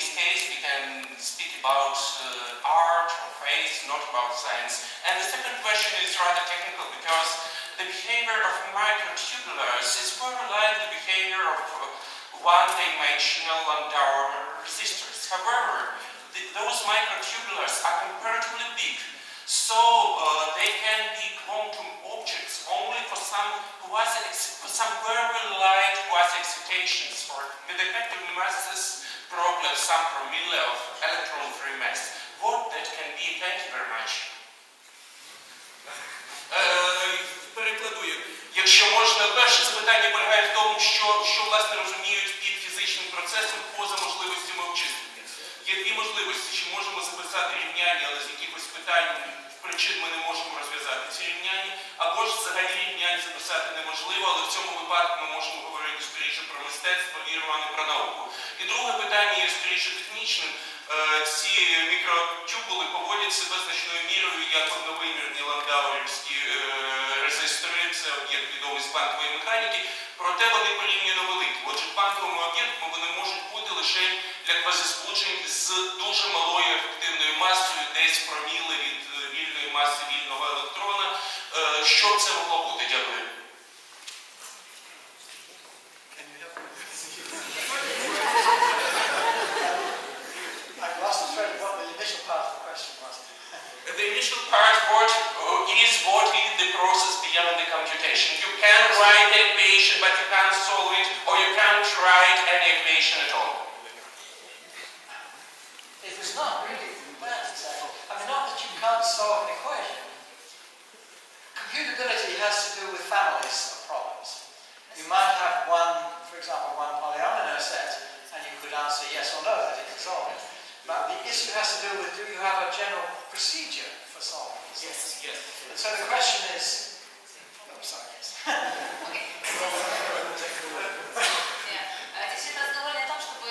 this case, we can speak about art or faith, not about science. And the second question is rather technical because the behavior of microtubules is very like the behavior of one-dimensional Landauer resistors. However, those microtubules are comparatively big, so they can be quantum objects only for some very light quasi-excitations, or with effective masses, probably some promille of electron-free mass. What that can be? Thank you very much. Перекладую. Якщо можна, перше запитання полягає в тому, що власне розуміють під фізичним процесом поза можливостями обчислення. Є дві можливості, чи можемо записати рівняння, але з якихось питань, причин ми не можемо розв'язати ці рівняння, або ж взагалі рівняння записати неможливо, але в цьому випадку ми можемо говорити скоріше про мистецтво, віру, а не про науку. І друге питання є скоріше технічним. Ці мікротюбули поводять себе значною мірою як одновимірні ландауерівські резистори, це об'єкт відомий з квантової механіки, проте вони порівняно великі. Отже, квантовими об'єктами вони можуть бути лише для квазизбуджень з дуже малою ефективною масою, десь проміли від вільної маси вільного електрона. Що б це могло бути? Дякую. The initial part, what is the process beyond the computation? You can write the equation, but you can't solve it, or you can't write any equation at all. It was not really that. I mean, not that you can't solve an equation. Computability has to do with families of problems. You might have one, for example, one polyomino set, and you could answer yes or no that it can solve it. But the issue has to do with, do you have a general procedure for solving this? Yes, yes. And so the question is, oh, sorry, yes. Действительно, разговор не о том, чтобы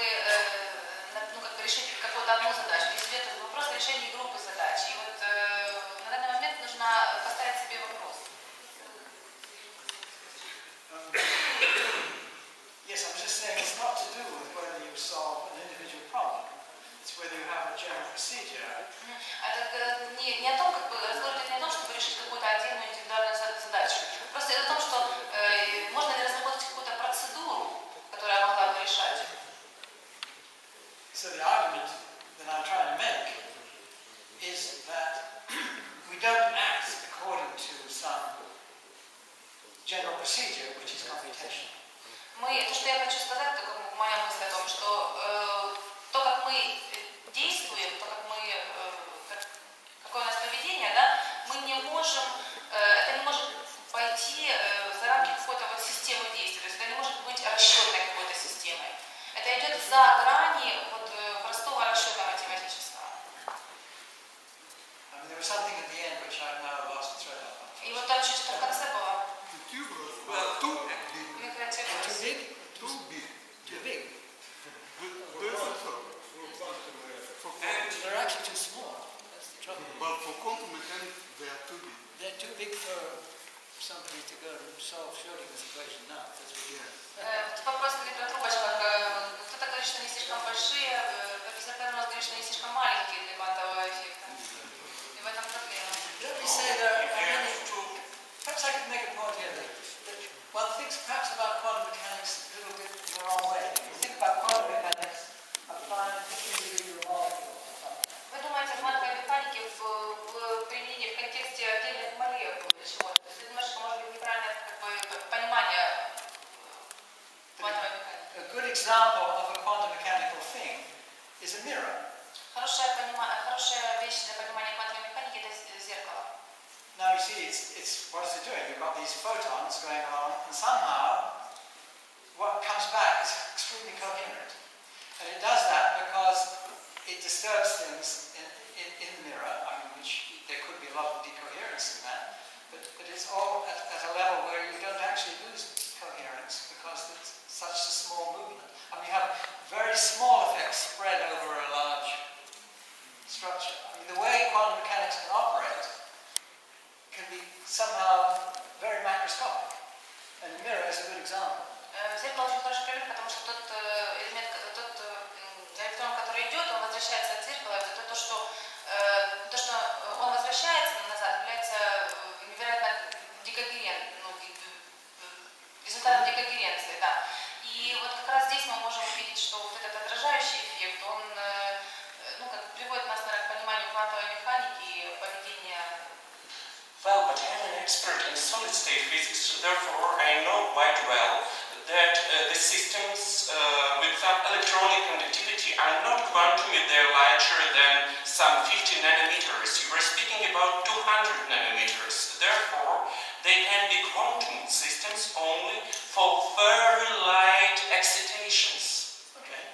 решить какую-то одну задачу. Если это вопрос решения группы задач. И вот на данный момент нужно поставить себе вопрос. Yes, I'm just saying it's not to do with whether you solve an individual problem. It's whether you have a general procedure. Это не о том, разговор идет не о том, чтобы решить какую-то отдельную индивидуальную задачу. Просто это о том, что можно ли разработать какую-то процедуру, которая могла бы решать. So the argument that I'm trying to make is that we don't act according to some general procedure which is computational. То, что я хочу сказать, моя мысль о том, что то, как мы действуем, то, как мы, какое у нас поведение, да, мы не можем, это не может пойти за рамки какой-то вот системы действий, то есть это не может быть расчетной какой-то системой. Это идет за грани вот простого расчета математического. И вот там что-то в конце было. They're actually too small. That's the trouble. Well, for quantum mechanics, they are too big. They're too big for somebody to go and solve Schrödinger's equation now. That's what you're. Вопрос говорит о трубочках. Кто-то говорит, что они слишком большие, профессор Пенроуза говорит, что они слишком маленькие для квантового эффекта. И в этом проблема. Let me say that perhaps I could make a point here that one thinks perhaps about quantum mechanics a little bit in the wrong way. You think about quantum mechanics applying to individual molecules. Вы думаете о квантовой механике в применении в контексте отдельных молекул или чего-то? То есть это немножко, может быть, неправильное понимание квантовой механики. A good example of a quantum mechanical thing is a mirror. Хорошая вещь для понимания квантовой механики – это зеркало. Now you see, it's what is it doing? You've got these photons going along, and somehow what comes back is extremely coherent. And it does that because it disturbs things in the mirror, which there could be a lot of decoherence in that, but it's all at a level where you don't actually lose coherence because it's such a small movement. You have very small effects spread over a large structure. The way quantum mechanics can operate can be somehow very macroscopic, and the mirror is a good example. Зеркало очень хороший пример, потому что тот элемент, тот электрон, который возвращается от зеркала, это то, что он возвращается назад, является невероятно результатом декогеренции, да. И вот как раз здесь мы можем увидеть, что вот этот отражающий эффект, он приводит нас, наверное, к пониманию квантовой механики и поведения. Well, but I'm an expert in solid-state physics, therefore I know quite well that the systems without electronic conductivity are not quantum if they're larger than some 50 nanometers. You were speaking about 200 nanometers. Therefore, they can be quantum systems only for very light excitations. Okay.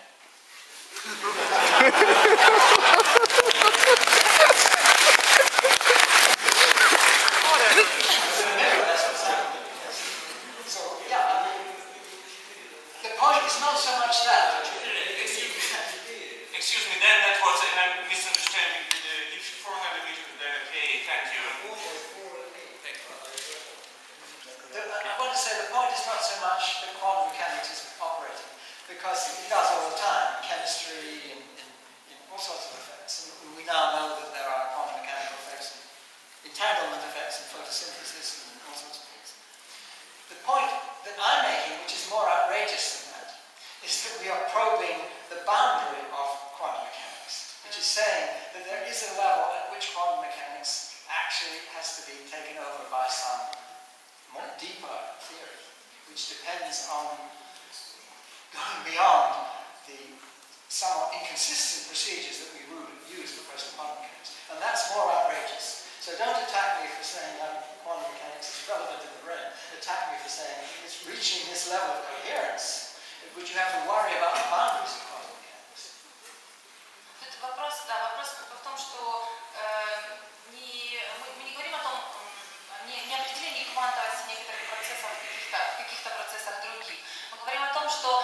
So, yeah, the point is not so much that. Excuse me, then that was a misunderstanding. If 4 nanometers, then okay, thank you. I want to say the point is not so much that quantum mechanics is operating, because it does all the time, in chemistry, in all sorts of effects. And we now know that there are quantum mechanical effects, entanglement effects, and photosynthesis, and all sorts of things. The point that I'm making, which is more outrageous than that, is that we are probing the boundary of quantum mechanics, which is saying that there is a level at which quantum mechanics actually has to be taken over by some more deeper theory, which depends on going beyond the somewhat inconsistent procedures that we use for present quantum mechanics. And that's more outrageous. So don't attack me for saying that quantum mechanics is relevant in the brain. Attack me for saying it's reaching this level of coherence, at which you have to worry about the boundaries of quantum mechanics. Вопрос в том, что мы не говорим о том, не определении квантовости некоторых процессов в каких-то процессах других. Мы говорим о том, что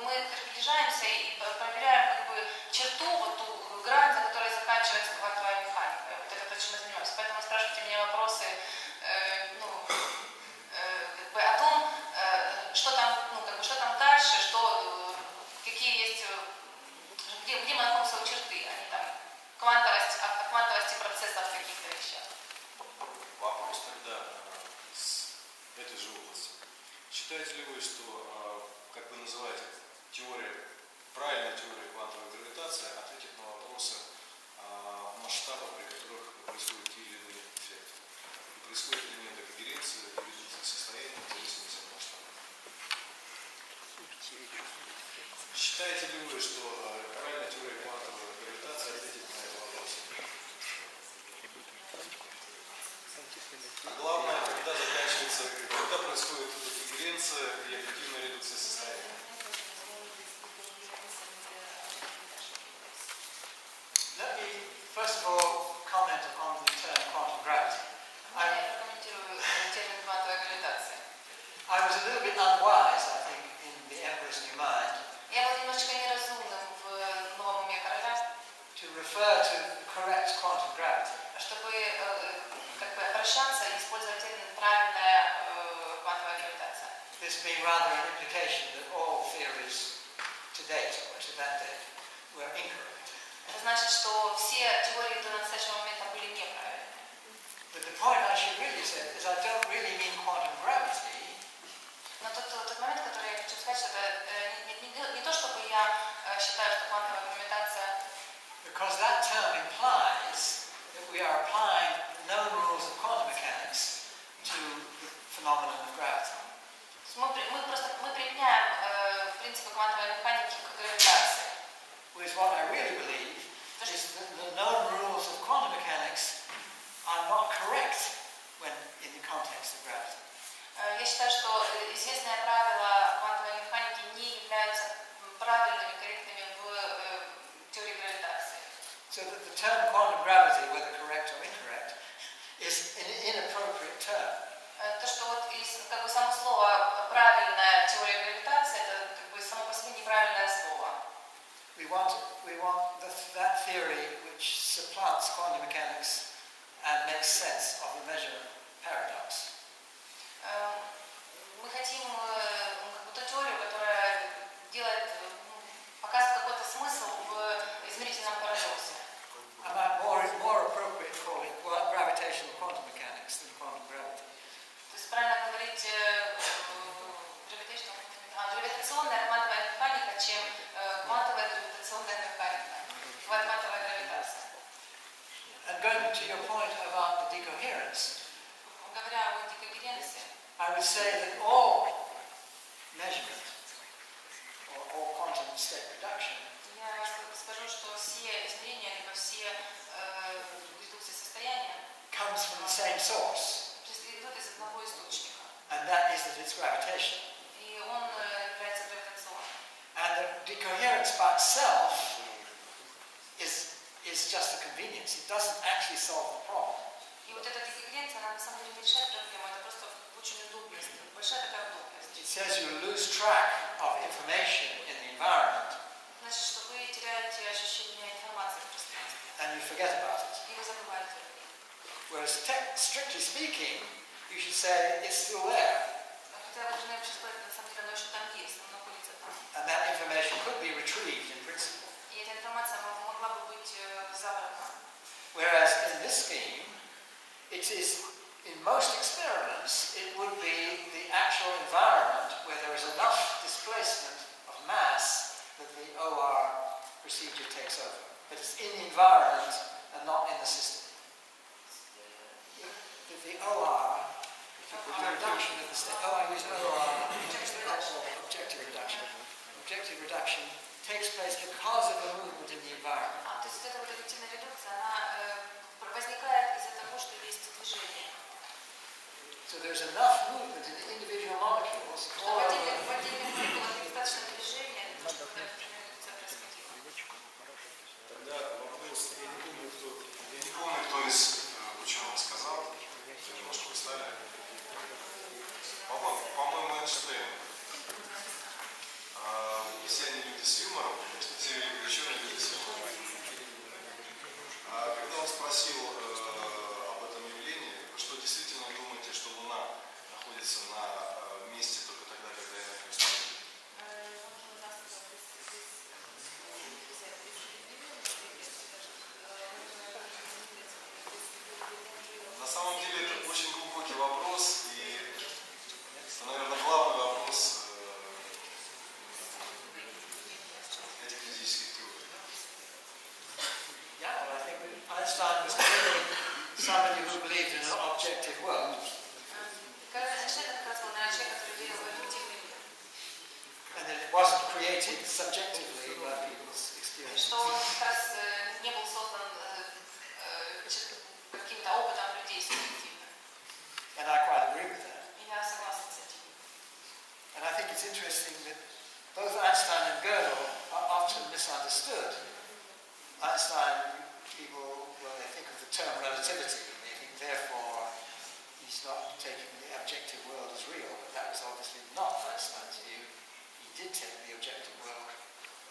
мы приближаемся и проверяем черту, вот ту грань, за которой заканчивается квантовая механика. Вот это то, чем мы занимаемся. Поэтому спрашивайте меня вопросы о том, что там дальше, какие есть, где мы находимся у черты, а не там квантовости процессов в каких-то вещах. Вопрос тогда с этой же области. Считаете ли вы, что, как вы называете, правильная теория квантовой гравитации ответит на вопросы масштабов, при которых происходят те или иные эффекты? И происходит ли нет декогеренции и ведутся к состоянию в зависимости от масштаба? Считаете ли вы, что правильная теория квантовой гравитации ответит на этот вопрос? А главное, когда происходит декогеренция и объективная редукция состояния? Let me first of all comment on the term quantum gravity. Я комментирую термин квантовая гравитация. I was a little bit unwise, I think, in The Emperor's New Mind Я был немножечко неразумным в новом уме короля, to refer to correct quantum gravity. чтобы обращаться и использовать термин правильная квантовая гравитация. This being rather an implication that all theories to date, or to that date, were incorrect. Это значит, что все теории до настоящего момента были неправильными. But the point I should really say is I don't really mean quantum gravity. Но тот момент, который я хочу сказать, что это не то, чтобы я считаю, что квантовая гравитация, Because that term implies that we are applying known rules of quantum mechanics to the phenomenon of gravity. мы применяем принципы квантовой механики к гравитации. Whereas what I really believe is that the known rules of quantum mechanics are not correct when in the context of gravity. Я считаю, что известные правила квантовой механики не являются правильными, корректными в теории гравитации. So that the term quantum gravity, whether correct or incorrect, is an inappropriate term. То, что вот само слово правильная теория гравитации, это само по себе неправильное слово. We want that theory which supplants quantum mechanics and makes sense of the measure paradox. Мы хотим ту теорию, которая показывает какой-то смысл в измерительном would say that all measurement or all quantum state reduction Я скажу, что все измерения, либо все редукции состояния comes from the same source, идут из одного источника. and that is that it's gravitational. И он является гравитационным. And the decoherence by itself is just a convenience. It doesn't actually solve the problem. И вот эта декогеренция, она на самом деле не решает проблему, это просто очень удобность, большая такая удобность. It says you lose track of information in the environment Значит, что вы теряете ощущение информации в пространстве, and you forget about it. и вы забываете. Whereas strictly speaking, you should say it's still there. Хотя вы должны вообще сказать, на самом деле, оно еще там есть, оно находится там. And that information could be retrieved in principle. И эта информация могла бы быть забрана. Whereas in this scheme, it is, in most experiments, it would be the actual environment where there is enough displacement of mass that the OR procedure takes over. But it's in the environment and not in the system. The OR, the reduction of the state, I use OR, objective reduction. Objective reduction takes place because of the movement in the environment. То есть эта вот объективная редукция, она возникает из-за того, что есть движение. So there's enough movement in the individual molecules. Что в отдельных молекулах достаточно движения, для того, чтобы объективная редукция происходила. Тогда вопрос, я не помню, кто из ученых сказал, немножко устали. По-моему, Эйнштейн. Все они люди с юмором, конечно, все великие ученые люди с юмором. Когда он спросил об этом явлении, что действительно думаете, что Луна находится на месте только тогда, когда я на нее смотрю? На самом деле это очень глубокий вопрос, и это, наверное, главный вопрос этих физических теорий. Yeah, well, I think Einstein was clearly somebody who believed in an objective world. Эйнштейн как раз был, наверное, человек, который верил в объективный мир. And that it wasn't created subjectively by people's experience. Что он как раз не был создан каким-то опытом людей субъективно. And I quite agree with that. И я согласна с этим. And I think it's interesting that both Einstein and Gödel are often misunderstood. Einstein, people, well, they think of the term relativity, and they think therefore he's not taking the objective world as real, but that was obviously not Einstein's view. He did take the objective world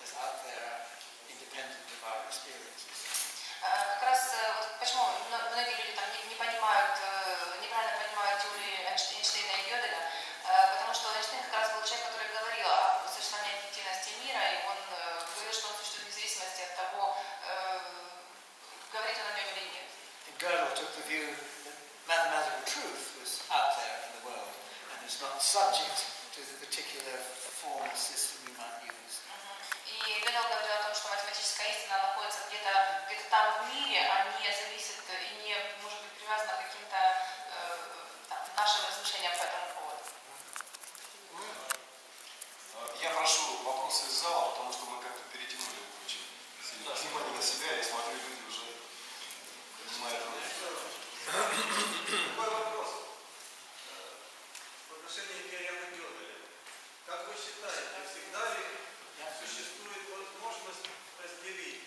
as out there, independent of our experiences. Как раз вот почему многие люди там не понимают, неправильно понимают теории Эйнштейна и Гёделя, потому что Эйнштейн как раз был человек, который говорил о существовании объективности мира, и он говорил, что он существует вне зависимости от того, говорит он о нем или нет. And Gödel took the view that mathematical truth was out there in the world and is not subject to the particular formal system we might use. И Гёдель говорил о том, что математическая истина находится где-то там в мире, а не зависит и не может быть привязана к каким-то нашим размышлениям по этому поводу. Я прошу вопросы из зала, потому что мы как-то перетянули очень сильно внимание на себя, я смотрю, люди уже понимают. Какой вопрос? В отношении теоремы Гёделя. Как вы считаете, всегда ли существует возможность разделить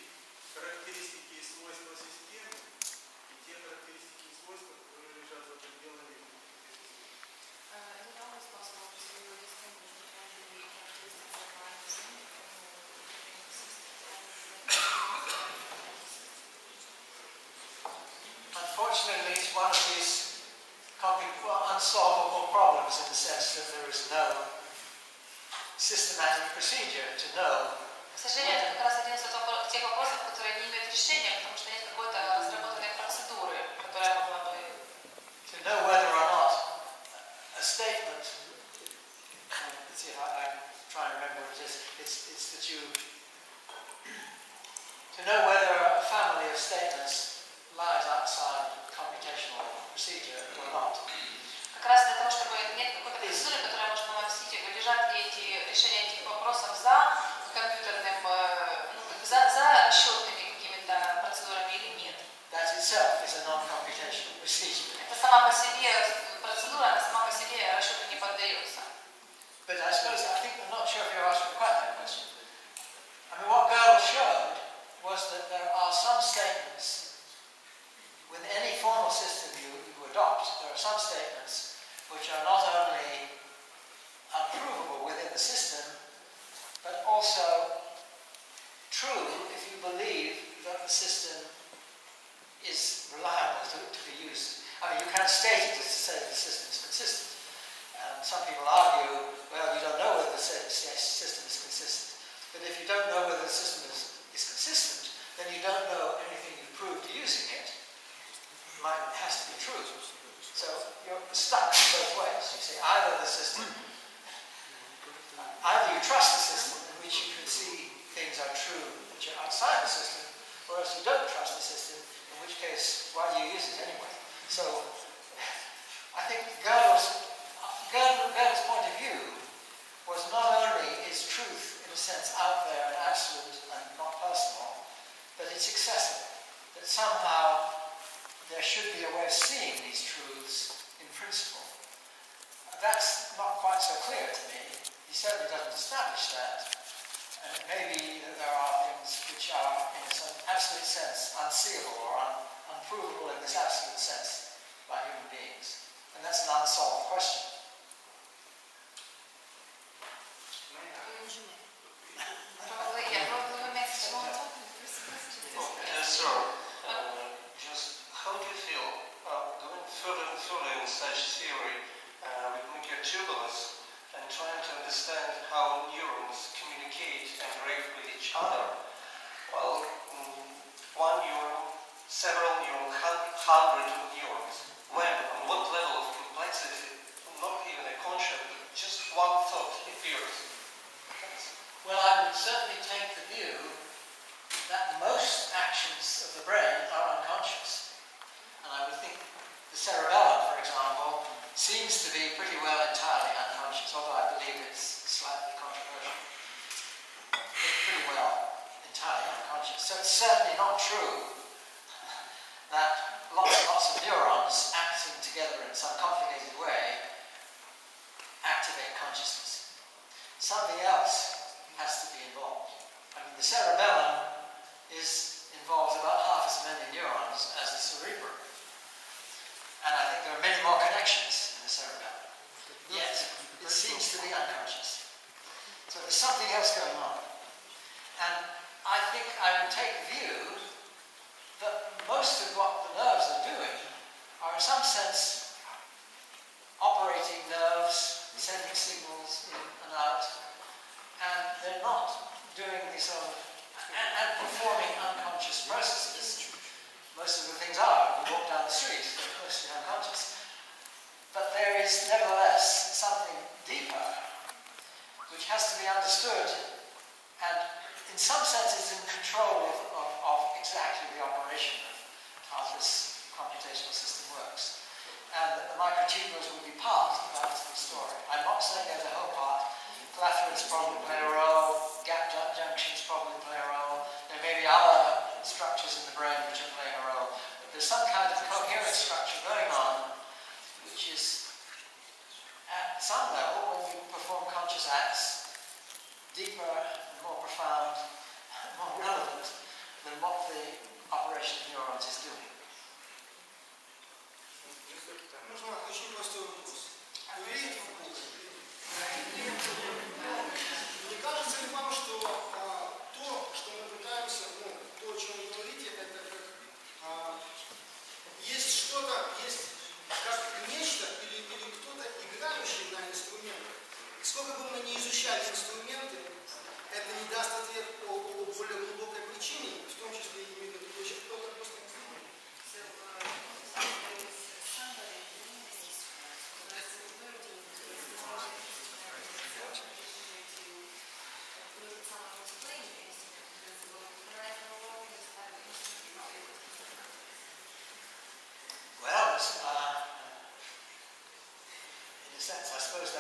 характеристики и свойства системы и те характеристики и свойства, которые лежат за пределами системы? Unfortunately, it's one of these unsolvable problems in the sense that there is no systematic procedure to know. К сожалению, это как раз один из тех вопросов, которые не имеют решения, потому что нет какой-то разработанной процедуры, которая могла бы... To know whether or not a statement, let's see if I try and remember what it is, it's that you, to know whether a family of statements lies outside computational procedure or not. Как раз для того, чтобы нет какой-то процедуры, которая может нам объяснить, лежат ли эти решения этих вопросов за компьютерным, за расчетными какими-то процедурами или нет. That itself is a non-computational procedure. Это сама по себе процедура, она сама по себе расчету не поддается. But I suppose, I'm not sure if you're asking quite that question. I mean, what Gödel showed was that there are some statements, with any formal system you adopt, there are some statements which are not only unprovable within the system, but also true if you believe that the system is reliable to be used. I mean, you can't state it to say that the system is consistent. Some people argue, well, you don't know whether the system is consistent. But if you don't know whether the system is consistent, then you don't know anything you proved using it. It has to be true. So you're stuck both ways. You see, either you trust the system in which you can see things are true which are outside the system, or else you don't trust the system, in which case, why do you use it anyway? So I think Gödel's point of view was not only is truth, in a sense, out there and absolute and not personal, but it's accessible. That somehow there should be a way of seeing these truths in principle. That's not quite so clear to me. He certainly doesn't establish that. And it may be that there are things which are, in some absolute sense, unseeable or unprovable in this absolute sense by human beings. And that's an unsolved question. Yes, sir. Just how do you feel going further and further in such theory with Microtubules and trying to understand how neurons communicate and react with each other? Well, one neuron, several neurons, hundreds of neurons. When, on what level of complexity, not even a concept, but just one thought appears? Well, I would certainly take the view that most actions of the brain are unconscious. And I would think the cerebellum, for example, seems to be pretty well entirely unconscious, although I believe it's slightly controversial. It's pretty well entirely unconscious. So it's certainly not true that lots and lots of neurons acting together in some complicated way activate consciousness. Something else has to be involved. I mean, the cerebellum involves about half as many neurons as the cerebrum. And I think there are many more connections in the cerebellum. Yet, it seems to be unconscious. So there's something else going on. And I think I would take the view that most of what the nerves are doing are in some sense operating nerves, sending signals in and out, and they're not doing these sort of and performing unconscious processes. Most of the things are. When you walk down the street, they're mostly unconscious. But there is nevertheless something deeper which has to be understood, and in some sense is in control of exactly the operation of how this computational system works. And the microtubules will be part of that story. I'm not saying they're the whole part. Clathroids probably play a role, gap junctions probably play a role. There may be other structures in the brain which are playing a role. But there's some kind of coherent structure going on which is, at some level, when you perform conscious acts, deeper and more profound, more relevant than what the operation of neurons is doing. Можно очень простой вопрос. Вы верите в Бога? Не кажется ли вам,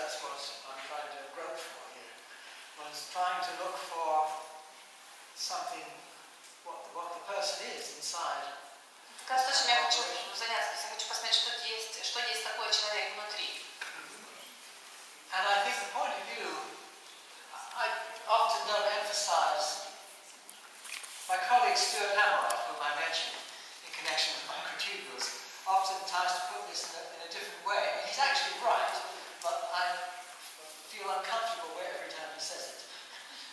that's what I'm trying to grope for here. One's trying to look for something, what the person is inside. Кажется, чем я хочу заняться, то есть я хочу посмотреть, что есть такой человек внутри. And I think the point of view, I often don't emphasize, my colleague Stuart Hammerott, whom I mentioned in connection with microtubules, often tries to put this in a different way. And he's actually right, but I feel uncomfortable every time he says it.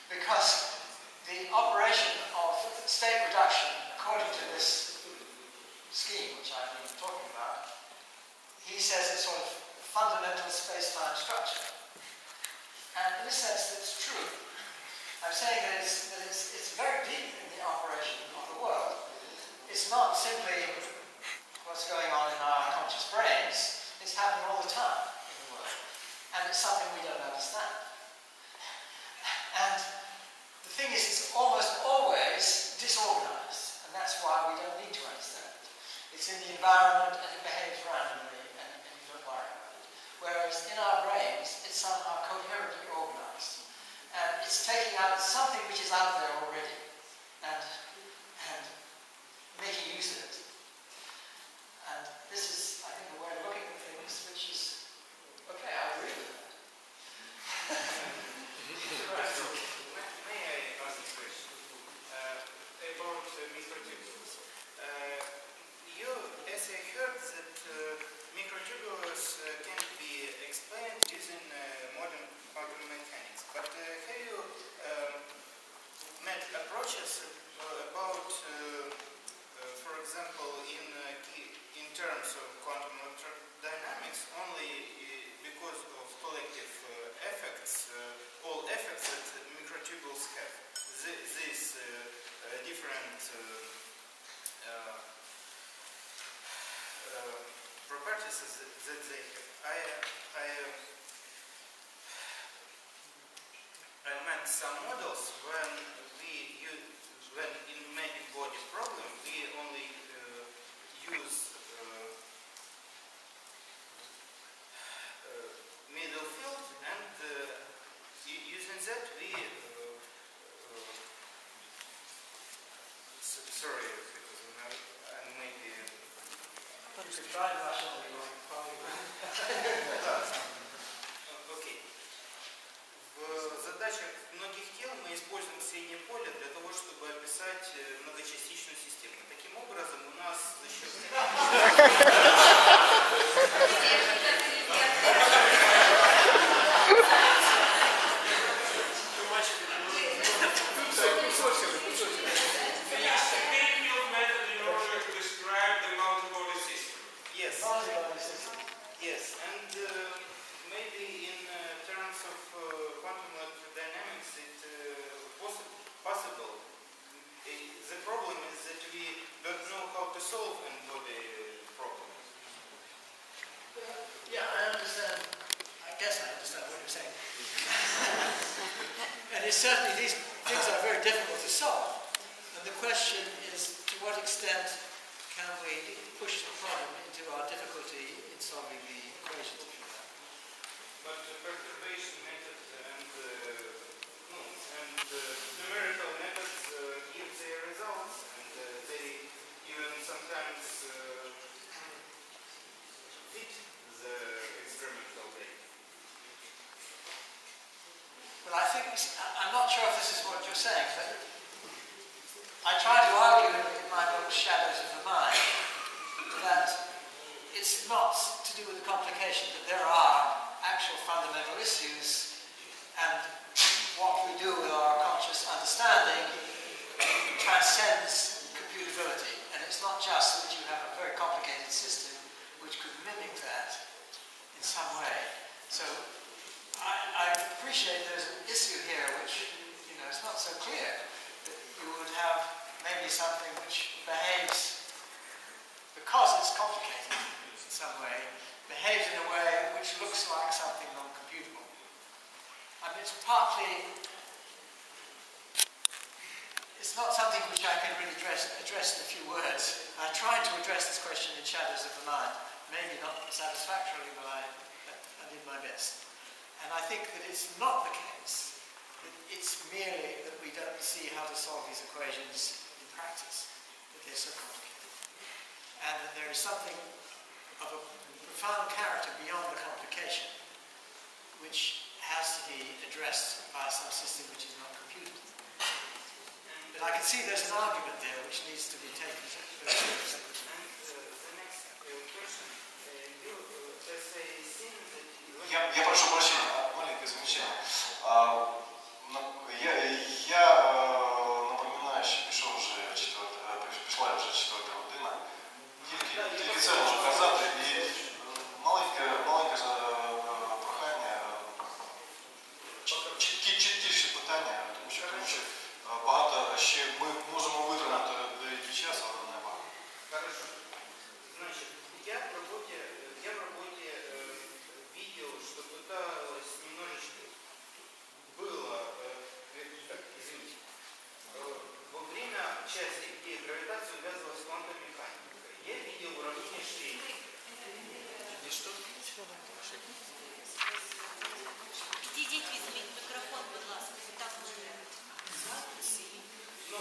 Because the operation of state reduction, according to this scheme which I've been talking about, he says it's sort of fundamental space-time structure. And in a sense, that's true. I'm saying that it's very deep in the operation of the world. It's not simply what's going on in our conscious brains. It's happening all the time in the world. And it's something we don't understand. And the thing is, it's almost always disorganized. And that's why we don't need to understand it. It's in the environment and it behaves randomly and you don't worry about it. Whereas in our brains, it's somehow coherently organized. And it's taking out something which is out there already and making use of it. And this is, I think, a way of looking at things which is, okay, I agree with that. May I ask a question about microtubules? As I heard that microtubules can be explained using modern quantum mechanics, but have you met approaches about, for example, in terms of quantum dynamics, only because of collective effects, all effects that microtubules have, these different properties that they have. I meant some models when in many body problem we only use middle field, and using that we sorry, because I maybe You could try Russian or you probably Окей. В задачах многих тел мы используем среднее поле для того, чтобы описать многочастичную систему. Таким образом, у нас за счет... Yes, and maybe in terms of quantum electrodynamics, it's possible. The problem is that we don't know how to solve n-body problems. Yeah, I understand. I guess I understand what you're saying. And it's certainly these things are very difficult to solve. And the question is, to what extent can we push the problem into our difficulty in solving the equations, if you like? But the perturbation method and numerical methods give their results, and they even sometimes fit the experimental data. Well, I think, I'm not sure if this is what you're saying, but I try to argue in my book, Shadows of the Mind, that it's not to do with the complication, that there are actual fundamental issues, and what we do with our conscious understanding transcends computability. And it's not just that you have a very complicated system which could mimic that in some way. So I appreciate there's an issue here which, you know, it's not so clear that you would have maybe something which behaves, because it's complicated in some way, behaves in a way which looks like something non-computable. I mean, it's partly, it's not something which I can really address in a few words. I tried to address this question in Shadows of the Mind, maybe not satisfactorily, but I did my best. And I think that it's not the case. It's merely that we don't see how to solve these equations in practice, that they're so complicated. And that there is something of a profound character beyond the complication, which has to be addressed by some system which is not computed. But I can see there's an argument there which needs to be taken. The next question, let's say, seeing that Я прошу прощения, маленькое замечание. Я напоминаю, що пішла вже четверта година. Тільки це можу казати. І маленьке прохання, чіткіше питання, тому що багато ще ми можемо витримати деякий час, але не багато. Хорошо. Значит, я в работе видел, что пыталось немножечко было, извините, во время части, где гравитация увязывалась с квантовой механикой, я видел уравнение Штейна. Підійдіть, візьміть мікрофон, будь ласка, так мене. Но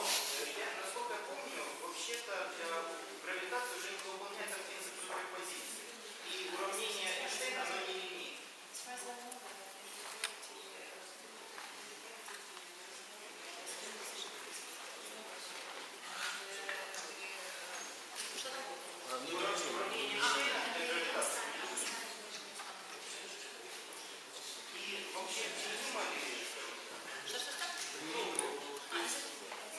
я, насколько я помню, вообще-то гравитация уже не выполняется принцип суперпозиции. И уравнение Эйнштейна, оно не линейно. Уравнение Эйнштейна – это гравитация. И вообще, необходимо ли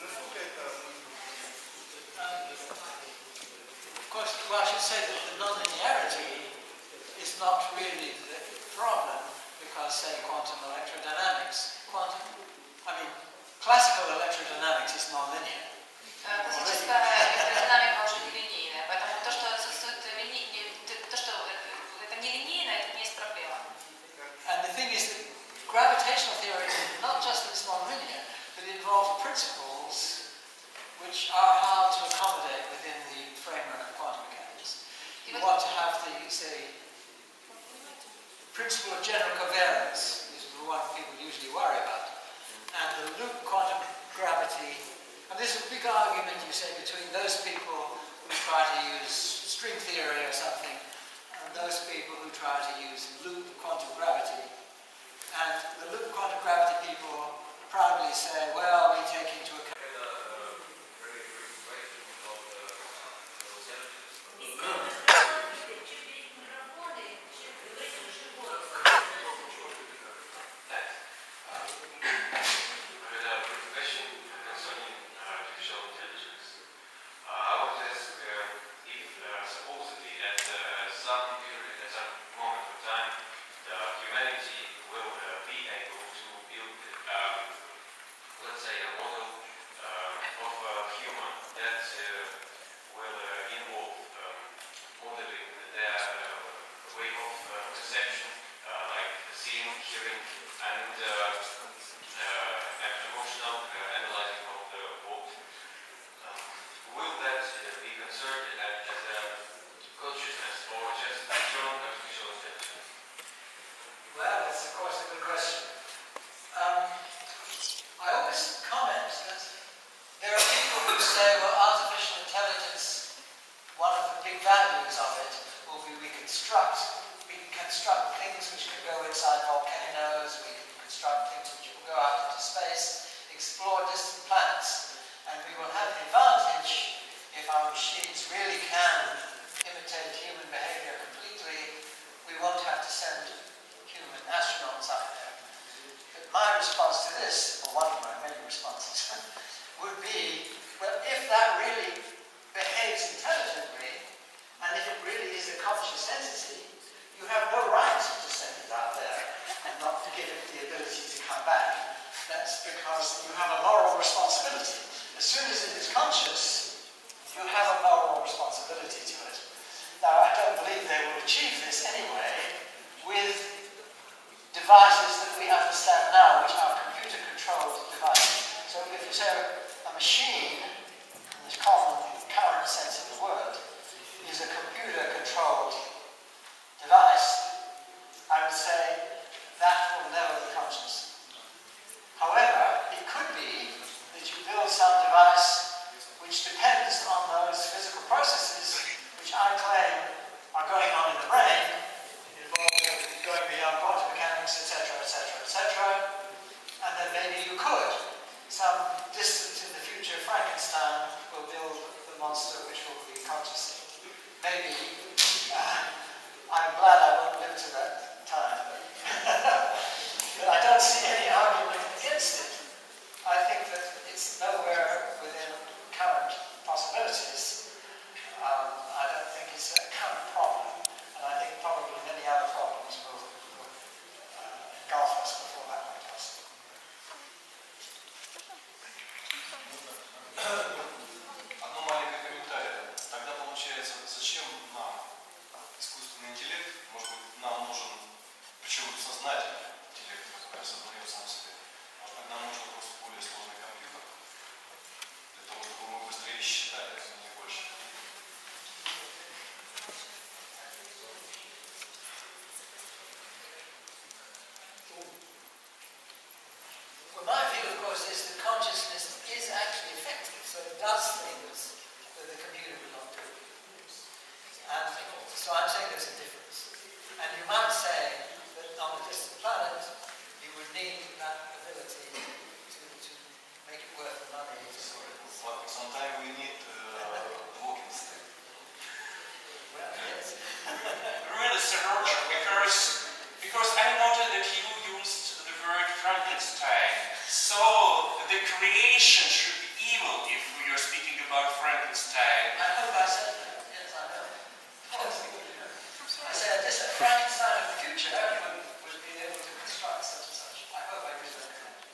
насколько это Of course, well, I should say that the nonlinearity is not really the problem because, say, quantum electrodynamics, classical electrodynamics is nonlinear. Классическая электродинамика уже нелинейная, поэтому то, что отсутствует то, что это нелинейно, это не есть проблема. And the thing is that gravitational theory, not just that it's non-linear, but it involves principles which are hard to accommodate within the framework of quantum mechanics. You want to have the, say, principle of general covariance is the one people usually worry about. And the loop quantum gravity, and there's a big argument, you say, between those people who try to use string theory or something, and those people who try to use loop quantum gravity. And the loop quantum gravity people proudly say, well, we take into account. That will just that in the future Frankenstein will build the monster which will be conscious. Maybe. I'm glad I won't live to that time. But I don't see any argument against it. I think that it's nowhere within current possibilities. I don't think it's a current problem. And I think probably many other problems will engulf us before that might pass. Одно маленькое комментарий. Тогда получается, зачем нам искусственный интеллект? Может быть, нам нужен, причем сознательный интеллект, который осознает сам себя. Может быть, нам нужен просто более сложный компьютер, для того, чтобы мы быстрее считали, а не больше. Well, my view, of course, is that consciousness is actually effective, so it does things that the computer would not do. And so I'm saying there's a difference. And you might say that on a distant planet, you would need that ability to make it worth the money. But sometimes we need walking stick. Well, yes. Really, Sir Roger, because I noted that you used the word Frankenstein. So the creation should be evil if we are speaking about Frankenstein. I hope I said that. Yes, I know. I said this a Frankenstein of the future would be able to construct such and such. I hope I used that correctly.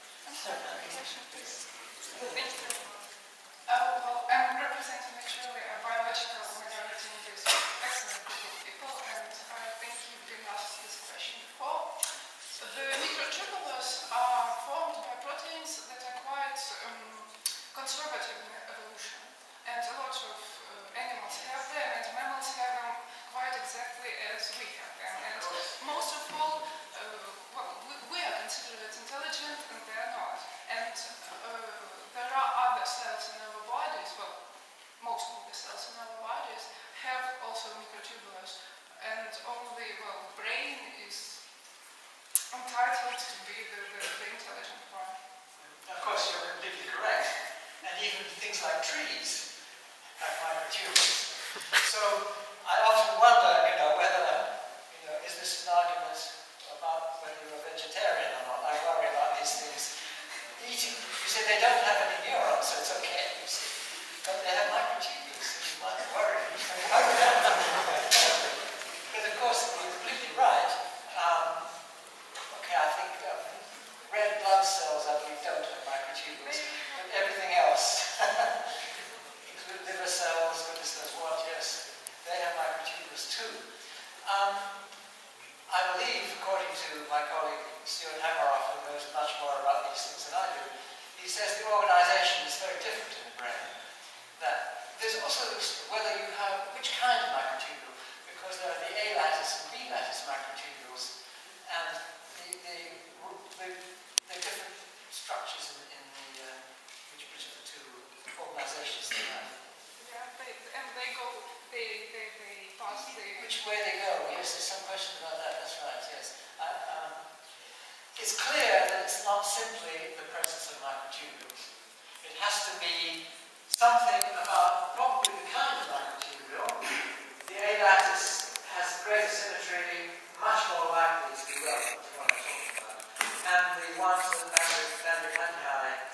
Well, I'm representing actually a biological minority in this excellent group of people, and I think you've been asked this question before. The microtubules are formed by proteins that are quite conservative in evolution, and a lot of animals have them, and mammals have them quite exactly as we have them. And most of all, we are considered intelligent, and they are not. And there are other cells in our bodies, well, most of the cells in our bodies have also microtubules, and only, well, brain is entitled to be the intelligent one. Of course, you're completely correct. And even things like trees have microtubules. So I often wonder, whether, is this an argument about whether you're a vegetarian or not? I worry about these things. Eating, you say they don't have any neurons, so it's okay, you see. But they have microtubules, so you might worry. But of course, you're completely right. Okay, I think red blood cells, I believe, don't have microtubules. But everything else, including liver cells, goodness knows what, yes, they have microtubules too. I believe, according to my colleague Stuart Hammeroff, who knows much more about these things than I do, he says the organization is very different in the brain. That there's also whether you have which kind of microtubule, because there are the A lattice and B lattice microtubules, and the different structures in the which of the two organizations they have. Yeah, they pass the... Which way they go? Yes, there's some question about that. That's right. Yes. It's clear that it's not simply the presence of microtubules. It has to be something about probably the kind of microtubule. The A lattice has greater symmetry, much more likely to be relevant to what I'm talking about. And the ones that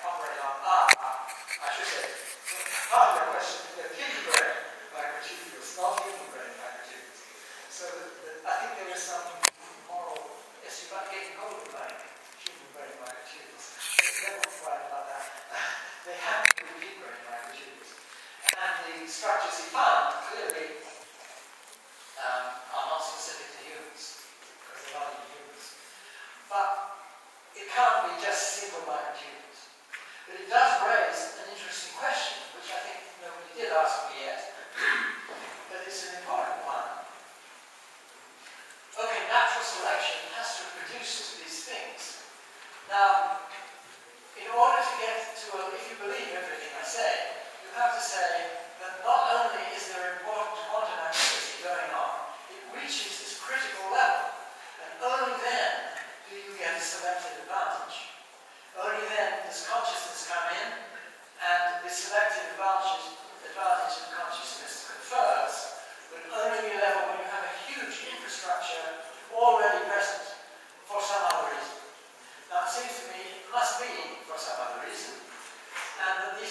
operate on I should say, part of the question is they're human brain microtubules, not human brain microtubules. So I think there is some moral, yes, you've got to get hold of human brain microtubules. They're not right about that. They have to be human brain microtubules. And the structures he found clearly are not specific to humans, because they're not even humans. But it can't be just simple microtubules. But it does raise an interesting question, which I think nobody did ask me yet, but it's an important one. Okay, natural selection has to produce these things. Now, in order to get to if you believe everything I say, you have to say that not only is there important quantum activity going on, it reaches this critical level, and only then do you get a selected advantage. Only then does consciousness come in,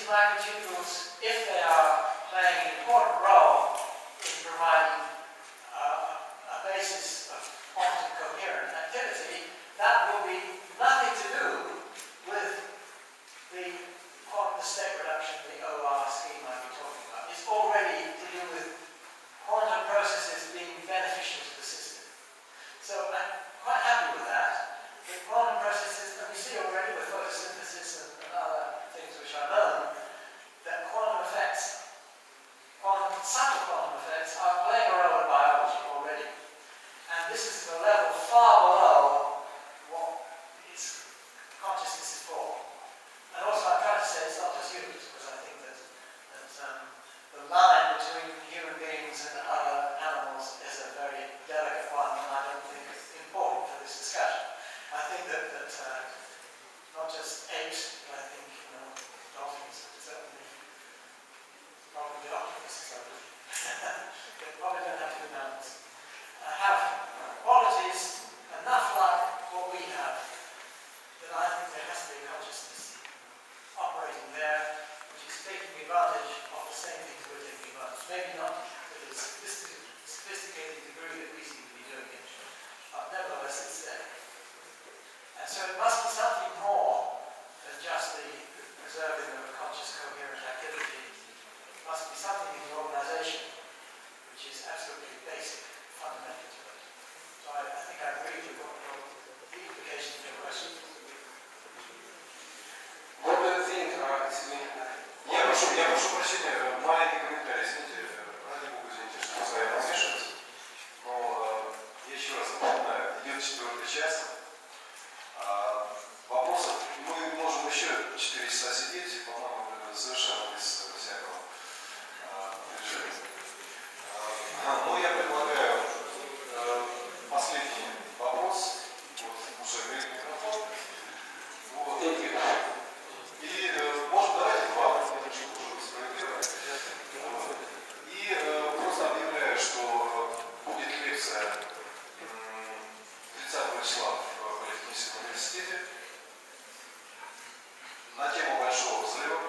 microtubules, if they are playing an important role in providing a basis of quantum coherent activity, that will be nothing to do with the quantum state reduction, the OR scheme I've been talking about. It's already to do with quantum processes being beneficial to the system. So I'm quite happy with that. The quantum processes, and we see already with photosynthesis and other things which are known, that quantum effects, subtle quantum effects, are playing a role in biology already. And this is at a level far below what its consciousness is for. And also I'm trying to say it's not just humans, because I think that the line between human beings and other animals is a very delicate one, and I don't think it's important for this discussion. I think that not just apes, but I think dolphins, certainly, probably the octopuses, they probably don't have to be mammals, have qualities enough like what we have, that I think there has to be a consciousness operating there, which is taking advantage of the same things we're taking advantage. Maybe not to the sophisticated degree that we seem to be doing it, but nevertheless it's there. And so it must be something more than just the preserving of a conscious coherent activity. It must be something in the organization which is absolutely basic, fundamental to it. So I think I agree with the implication of your question. What do you think, я прошу прощения, маленький комментарий, извините, ради бога, извините, что я размешиваюсь, но я еще раз напоминаю, идет 4-й час, вопросов мы можем еще 4 часа сидеть, по-моему, совершенно без всякого движения. Но я предлагаю последний вопрос, вот уже говорит микрофон. Вот. И, может, давайте два, чтобы уже справедливо. И просто объявляю, что будет лекция 30 числа в Политехническом университете на тему большого взрыва.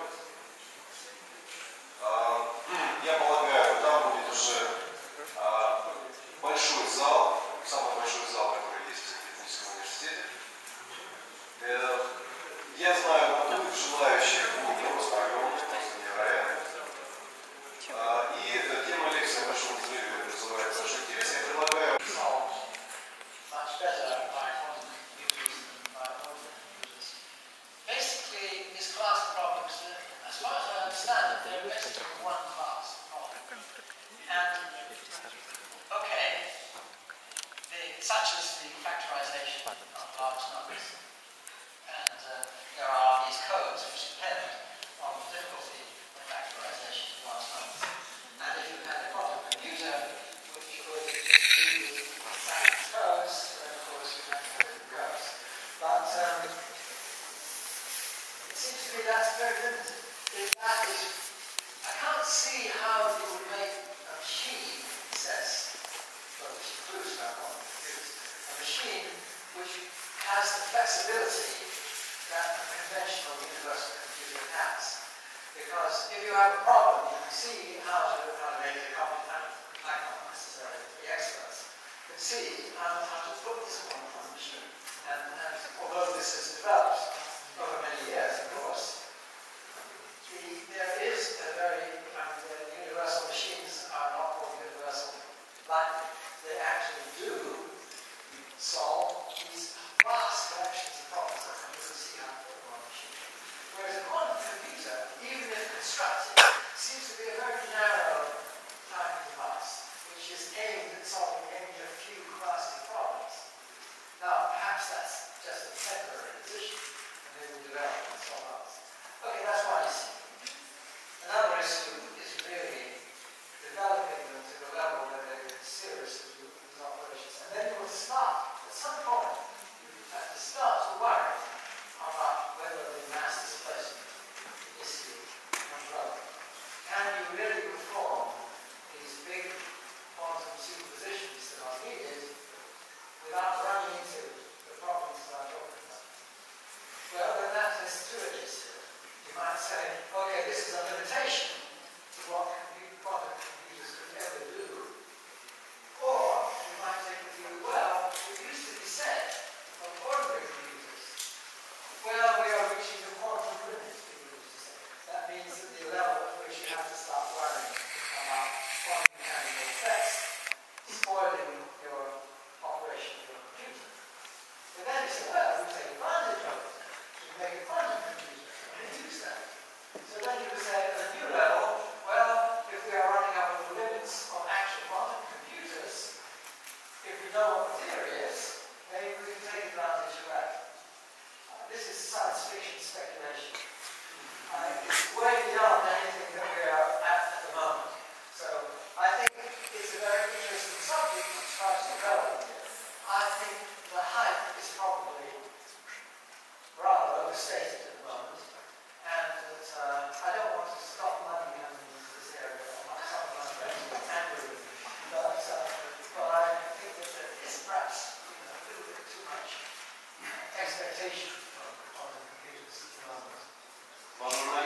Я полагаю, там будет уже большой зал, самый большой зал, который есть в Политехническом университете. Я знаю, тут желающих будет просто огромное, просто невероятно. И тема лекции о большом взрыве вызывает большой интерес. Я предлагаю... Basically, these class problems, as far as I understand it, they're basically one class problem. And, okay, such as the factorization of large numbers. And there are these codes which depend on the difficulty of factorization of large numbers. And if you had a quantum computer which could do these codes, then of course you have to the codes. But it seems to me that's very limited. If that is, I can't see how you would make a machine, it says, well, which includes our quantum computers, a machine which has the flexibility that a conventional universal computer has. Because if you have a problem, you can see how to make it complicated. Not necessarily the experts can see how to put this on the machine. And although this has developed over many years, of course, there is a very, the universal machines are not called universal lightning. They actually do solve these vast collections of problems that you can see how to put them on a machine. Whereas a quantum computer, even if constructed, seems to be a very narrow type of device, which is aimed at solving only a few classes of problems. Now, perhaps that's just a temporary position,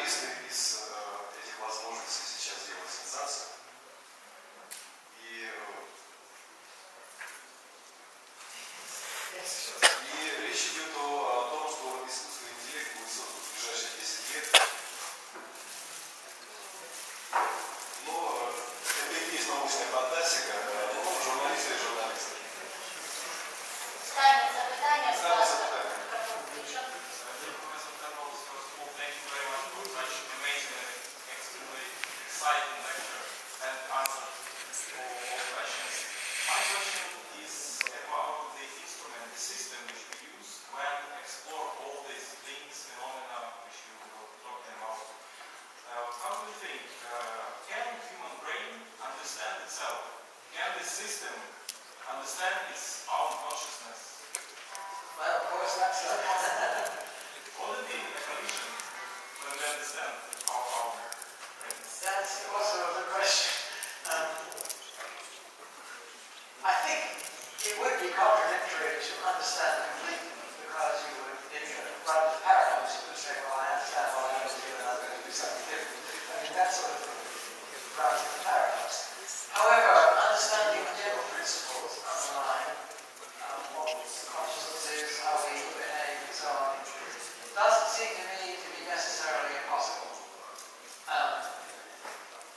журналисты из этих возможностей сейчас делают сенсацию. И речь идет о том, что искусственный интеллект будет создан в ближайшие 10 лет. Но это и есть научная фантастика, но журналисты и журналисты. Станет запитання, будь ласка. Thank you very much for such amazing, extremely exciting lecture and answer for all questions. My question is about the instrument, the system which we use when we explore all these things, phenomena which you were talking about. How do you think, can human brain understand itself? Can the system understand its own consciousness? Well, of course, that's Will it be a collision when we understand our own brains? That's also a good question. I think it would be contradictory to understand completely, because you would, if you run into paradox, you would say, well, I understand what I'm going to do and I'm going to do something different. I mean, that sort of thing runs into paradox. However, understanding the general principles underlying what consciousness is, how we behave, and so on, doesn't seem to me to be necessarily impossible.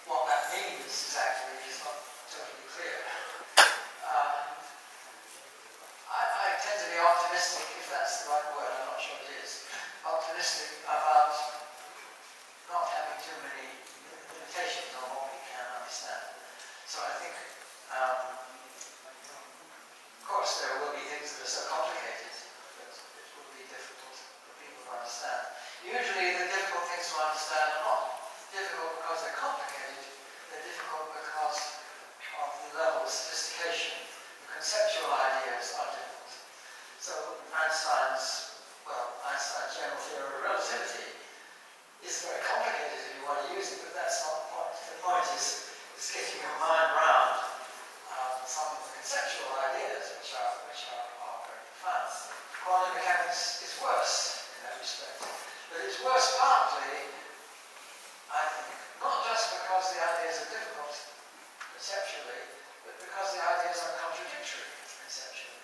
What that means exactly is not totally clear. I tend to be optimistic, if that's the right word, I'm not sure it is, optimistic about not having too many limitations on what we can understand. So I think, of course, there will be things that are so complicated that it will be difficult for people to understand. Usually the difficult things to understand are not difficult because they're complicated, they're difficult because of the level of sophistication. The conceptual ideas are difficult. So Einstein's general theory of relativity is very complicated if you want to use it, but that's not the point. The point is getting your mind around some of the conceptual ideas which are very profound. Quantum mechanics is worse in that respect. But it's worse partly, I think, not just because the ideas are difficult conceptually, but because the ideas are contradictory conceptually.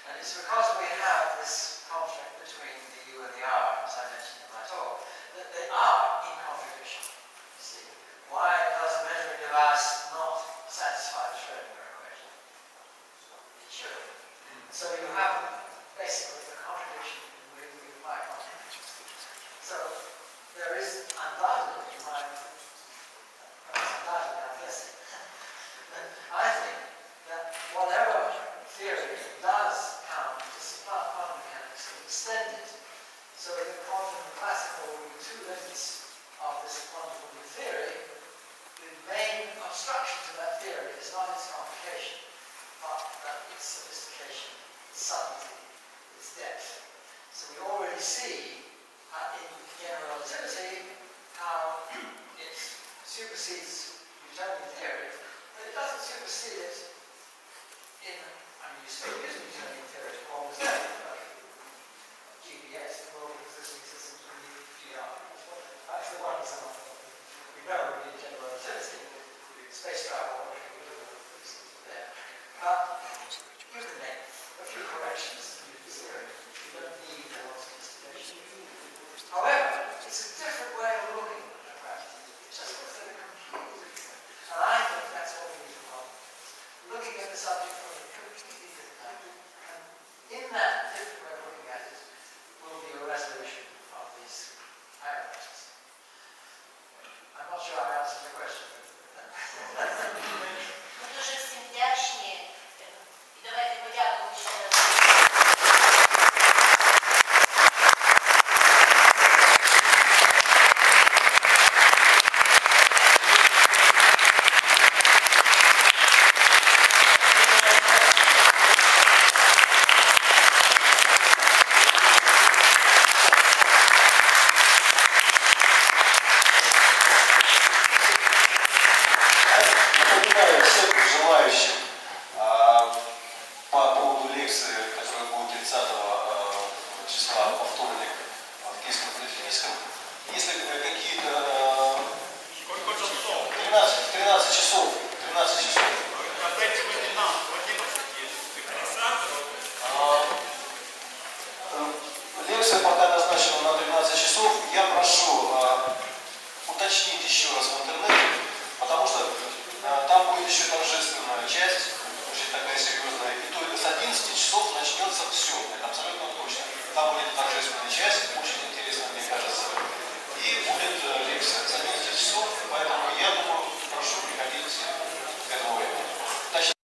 And it's because we have this conflict between the U and the R, as I mentioned in my talk, that they are in contradiction. You see, why does a measuring device not satisfy the Schrödinger equation? It should. So you have basically the contradiction with my contradiction. So there is undoubtedly, I'm guessing, I think that whatever theory does come to supplant quantum mechanics to extend it, so that quantum classical will be two limits of this quantum theory, the main obstruction to that theory is not its complication, but its sophistication, its subtlety, its depth. So we already see in general relativity how it supersedes Newtonian theory, but it doesn't supersede it in, you still use Newtonian theory to almost everything. GPS, the world of existing systems, we need GR. That's the one example. We know we need general relativity, space travel, there. But you can make a few corrections to use theory. You don't need a lot of sophistication. However, it's a different way of looking at the practice. It's just completely different. And I think that's what we need to do. Looking at the subject from a completely different angle. And in that different way of looking at it will be a resolution of these paradoxes. I'm not sure I answered the question. Ми дуже всім вдячні. І давайте подякуємо ще раз. назначено на 13 часов. Я прошу уточнить еще раз в интернете, потому что там будет еще торжественная часть, очень такая серьезная.